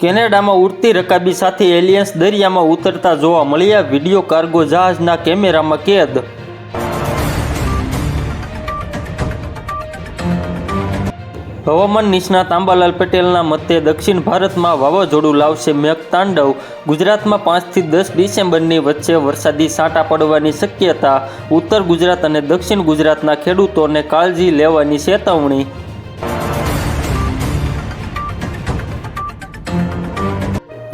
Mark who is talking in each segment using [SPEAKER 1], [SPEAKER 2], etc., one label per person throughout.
[SPEAKER 1] કેનેડામાં ઉડતી રકાબી સાથે એલિયન્સ દરિયામાં ઉતરતા જોવા મળ્યા. વિડીયો કાર્ગો જહાજના કેમેરામાં કેદ. હવામાન નિષ્ણાત આંબાલાલ પટેલના મતે દક્ષિણ ભારતમાં વાવાઝોડું લાવશે મેઘતાંડવ. ગુજરાતમાં 5 થી 10 ડિસેમ્બરની વચ્ચે વરસાદી છાંટા પડવાની શક્યતા. ઉત્તર ગુજરાત અને દક્ષિણ ગુજરાતના ખેડૂતોને કાળજી લેવાની ચેતવણી.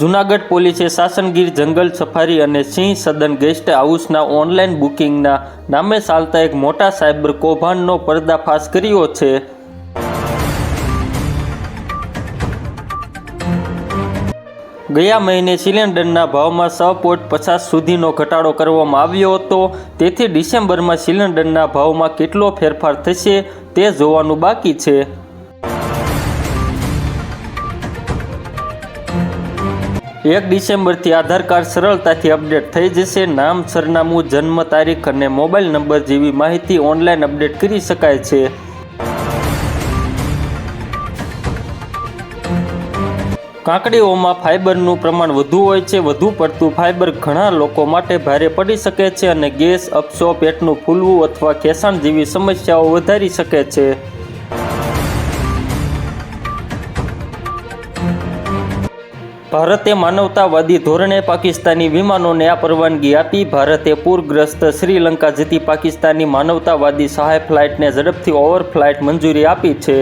[SPEAKER 1] જૂનાગઢ પોલીસે સાસણગીર જંગલ સફારી અને સિંહ સદન ગેસ્ટ હાઉસના ઓનલાઈન બુકિંગના નામે ચાલતા એક મોટા સાયબર કૌભાંડનો પર્દાફાશ કર્યો છે. ગયા મહિને સિલિન્ડરના ભાવમાં 6.50 સુધીનો ઘટાડો કરવામાં આવ્યો હતો. તેથી ડિસેમ્બરમાં સિલિન્ડરના ભાવમાં કેટલો ફેરફાર થશે તે જોવાનું બાકી છે. 1 ડિસેમ્બરથી આધાર કાર્ડ સરળતાથી અપડેટ થઈ જશે. નામ, સરનામું, જન્મ તારીખ અને મોબાઈલ નંબર જેવી માહિતી ઓનલાઈન અપડેટ કરી શકાય છે. કાકડીઓમાં ફાઇબરનું પ્રમાણ વધુ હોય છે. વધુ પડતું ફાઇબર ઘણા લોકો માટે ભારે પડી શકે છે અને ગેસ, અપચો, પેટનું ફૂલવું અથવા ખેંચાણ જેવી સમસ્યાઓ વધારી શકે છે. ભારતે માનવતાવાદી ધોરણે પાકિસ્તાની વિમાનોને આ પરવાનગી આપી. ભારતે પૂરગ્રસ્ત શ્રીલંકા જતી પાકિસ્તાની માનવતાવાદી સહાય ફ્લાઇટને ઝડપથી ઓવરફ્લાઇટ મંજૂરી આપી છે.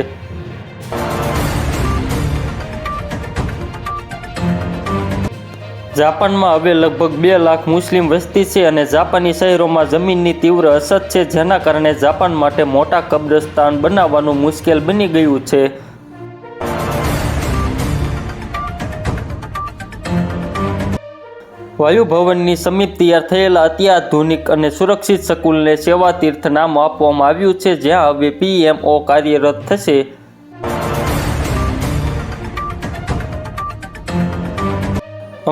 [SPEAKER 1] જાપાનમાં હવે લગભગ 2 લાખ મુસ્લિમ વસ્તી છે અને જાપાની શહેરોમાં જમીનની તીવ્ર અછત છે, જેના કારણે જાપાન માટે મોટા કબ્રસ્તાન બનાવવાનું મુશ્કેલ બની ગયું છે. વાયુ ભવનની સમીપ તૈયાર થયેલા અત્યાધુનિક અને સુરક્ષિત સ્કૂલને સેવા તીર્થ નામ આપવામાં આવ્યું છે, જ્યાં હવે PMO કાર્યરત થશે.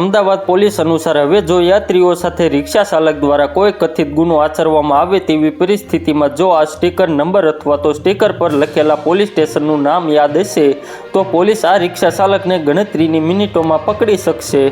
[SPEAKER 1] અમદાવાદ પોલીસ અનુસાર હવે જો યાત્રીઓ સાથે રિક્ષા ચાલક દ્વારા કોઈ કથિત ગુનો આચરવામાં આવે તેવી પરિસ્થિતિમાં જો આ સ્ટીકર નંબર અથવા તો સ્ટીકર પર લખેલા પોલીસ સ્ટેશનનું નામ યાદ હશે તો પોલીસ આ રિક્ષા ચાલકને ગણતરીની મિનિટોમાં પકડી શકશે.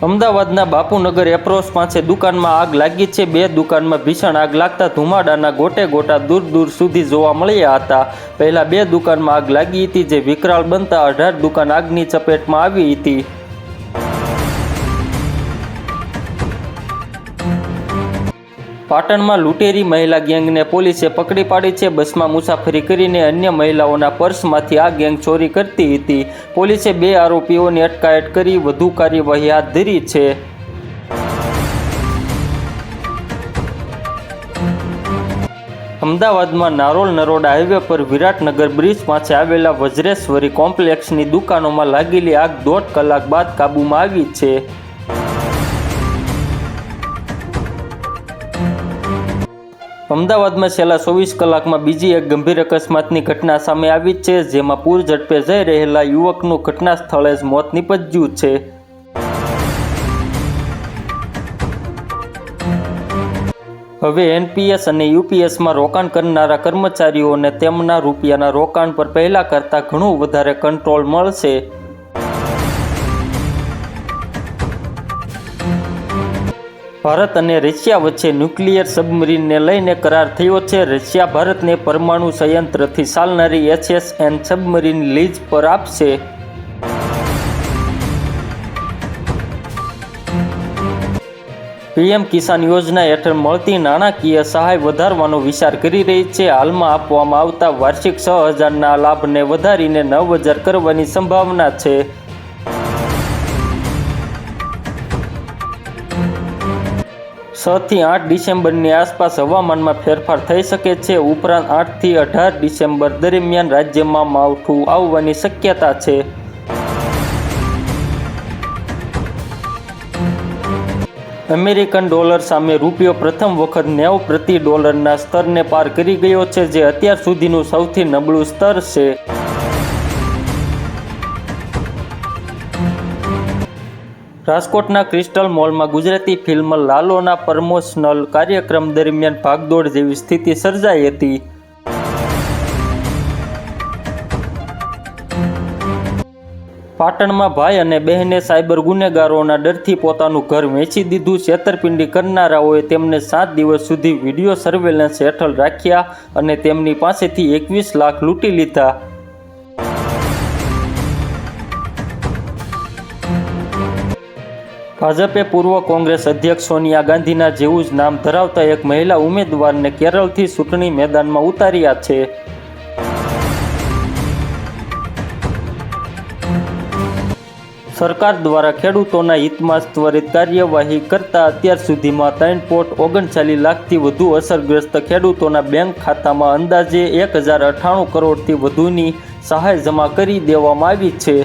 [SPEAKER 1] અમદાવાદના બાપુનગર એપ્રોચ પાસે દુકાનમાં આગ લાગી છે. 2 દુકાનમાં ભીષણ આગ લાગતા ધુમાડાના ગોટે ગોટા દૂર દૂર સુધી જોવા મળ્યા હતા. પહેલા 2 દુકાનમાં આગ લાગી હતી, જે વિકરાળ બનતા 18 દુકાન આગની ચપેટમાં આવી હતી. પાટણમાં લૂંટેરી મહિલા ગેંગને પોલીસે પકડી પાડી છે. બસમાં મુસાફરી કરીને અન્ય મહિલાઓના પર્સમાંથી આ ગેંગ ચોરી કરતી હતી. પોલીસે 2 આરોપીઓની અટકાયત કરી વધુ કાર્યવાહી હાથ ધરી છે. અમદાવાદમાં નારોલ નરોડા હાઈવે પર વિરાટનગર બ્રિજ પાસે આવેલા વજ્રેશ્વરી કોમ્પ્લેક્સની દુકાનોમાં લાગેલી આગ 1.5 કલાક બાદ કાબૂમાં આવી છે. અમદાવાદમાં છેલ્લા 24 કલાકમાં બીજી એક ગંભીર અકસ્માતની ઘટના સામે આવી છે, જેમાં પૂર ઝડપે જઈ રહેલા યુવકનું ઘટના સ્થળે જ મોત નીપજ્યું છે. હવે NPS અને UPSમાં રોકાણ કરનારા કર્મચારીઓને તેમના રૂપિયાના રોકાણ પર પહેલાં કરતાં ઘણું વધારે કંટ્રોલ મળશે. ભારત અને રશિયા વચ્ચે ન્યુક્લિયર સબમરીનને લઈને કરાર થયો છે. રશિયા ભારતને પરમાણુ સંયંત્રથી ચાલનારી HSN સબમરીન લીઝ પર આપશે. PM કિસાન યોજના હેઠળ મળતી નાણાકીય સહાય વધારવાનો વિચાર કરી રહી છે. હાલમાં આપવામાં આવતા વાર્ષિક 6,000ના લાભને વધારીને 9,000 કરવાની સંભાવના છે. થી 8 ડિસેમ્બરની આસપાસ હવામાનમાં ફેરફાર થઈ શકે છે. ઉપરાંત 8 થી 18 ડિસેમ્બર દરમિયાન રાજ્યમાં માવઠું આવવાની શક્યતા છે. અમેરિકન ડોલર સામે રૂપિયો પ્રથમ વખત 90 પ્રતિ ડોલરના સ્તરને પાર કરી ગયો છે, જે અત્યાર સુધીનું સૌથી નબળું સ્તર છે. રાજકોટના ક્રિસ્ટલ મોલમાં ગુજરાતી ફિલ્મ લાલોના પ્રમોશનલ કાર્યક્રમ દરમિયાન ભાગદોડ જેવી સ્થિતિ સર્જાઈ હતી. પાટણમાં ભાઈ અને બહેને સાયબર ગુનેગારોના ડરથી પોતાનું ઘર વેચી દીધું। છેતરપિંડી કરનારાઓએ તેમને 7 દિવસ સુધી વિડીયો સર્વેલન્સ હેઠળ રાખ્યા અને તેમની પાસેથી 21 લાખ લૂંટી લીધા। ભાજપે પૂર્વ કોંગ્રેસ અધ્યક્ષ સોનિયા ગાંધીના જેવું જ નામ ધરાવતા એક મહિલા ઉમેદવારને કેરળથી ચૂંટણી મેદાનમાં ઉતાર્યા છે। સરકાર દ્વારા ખેડૂતોના હિતમાં ત્વરિત કાર્યવાહી કરતા અત્યાર સુધીમાં 3.39 લાખથી વધુ અસરગ્રસ્ત ખેડૂતોના બેંક ખાતામાં અંદાજે 1098 કરોડથી વધુની સહાય જમા કરી દેવામાં આવી છે।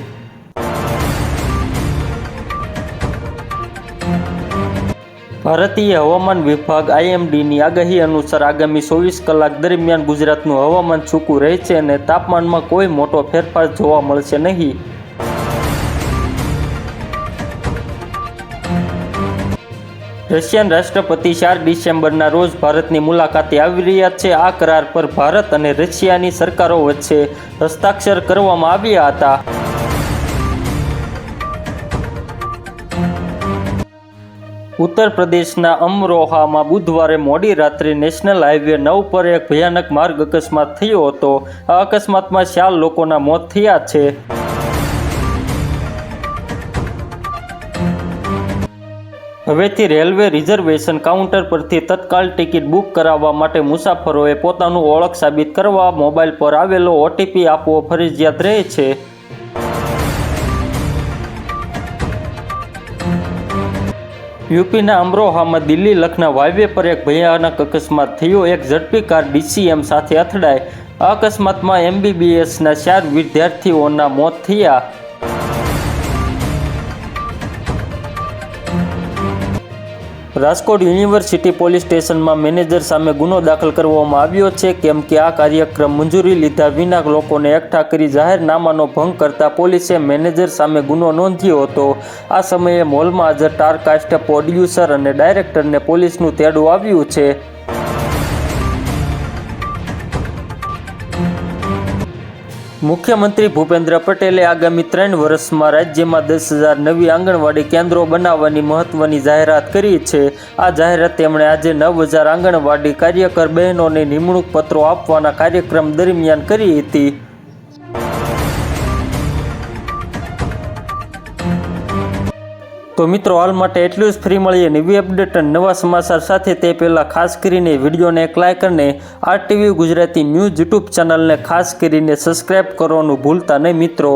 [SPEAKER 1] ભારતીય હવામાન વિભાગ IMDની આગાહી અનુસાર આગામી 24 કલાક દરમિયાન ગુજરાતનું હવામાન સૂકું રહેશે અને તાપમાનમાં કોઈ મોટો ફેરફાર જોવા મળશે નહીં। રશિયન રાષ્ટ્રપતિ 4 ડિસેમ્બરના રોજ ભારતની મુલાકાતે આવી રહ્યા છે। આ કરાર પર ભારત અને રશિયાની સરકારો વચ્ચે હસ્તાક્ષર કરવામાં આવ્યા હતા। ઉત્તર પ્રદેશના અમરોહામાં બુધવારે મોડી રાત્રે નેશનલ હાઈવે 9 પર એક ભયાનક માર્ગ અકસ્માત થયો હતો। આ અકસ્માતમાં 4 લોકોના મોત થયા છે। હવેથી રેલવે રિઝર્વેશન કાઉન્ટર પરથી તત્કાલ ટિકિટ બુક કરાવવા માટે મુસાફરોએ પોતાનું ઓળખ સાબિત કરવા મોબાઈલ પર આવેલો OTP આપવો ફરજિયાત રહે છે। યુપીના અમરોહામાં દિલ્હી લખનઉ હાઈવે પર એક ભયાનક અકસ્માત થયો। એક ઝડપી કાર DCM સાથે અથડાઈ। આ અકસ્માતમાં MBBSના 4 વિદ્યાર્થીઓના મોત થયા। રાજકોટ યુનિવર્સિટી પોલીસ સ્ટેશનમાં મેનેજર સામે ગુનો દાખલ કરવામાં આવ્યો છે, કેમ કે આ કાર્યક્રમ મંજૂરી લીધા વિના લોકોને એકઠા કરી જાહેરનામાનો ભંગ કરતા પોલીસે મેનેજર સામે ગુનો નોંધ્યો હતો। આ સમયે મોલમાં હાજર સ્ટારકાસ્ટ પ્રોડ્યુસર અને ડાયરેક્ટરને પોલીસનું તેડું આવ્યું છે। મુખ્યમંત્રી ભૂપેન્દ્ર પટેલે આગામી 3 વર્ષમાં રાજ્યમાં 10,000 નવી આંગણવાડી કેન્દ્રો બનાવવાની મહત્વની જાહેરાત કરી છે। આ જાહેરાત તેમણે આજે 9,000 આંગણવાડી કાર્યકર બહેનોને નિમણૂક પત્રો આપવાના કાર્યક્રમ દરમિયાન કરી હતી। તો મિત્રો, હાલ માટે એટલું જ। ફ્રી મળીએ નવી અપડેટ અને નવા સમાચાર સાથે। તે પહેલાં ખાસ કરીને વિડીયોને એક લાઇક અને RTV ગુજરાતી ન્યૂઝ YouTube ચેનલને ખાસ કરીને સબસ્ક્રાઈબ કરવાનું ભૂલતા નહીં મિત્રો।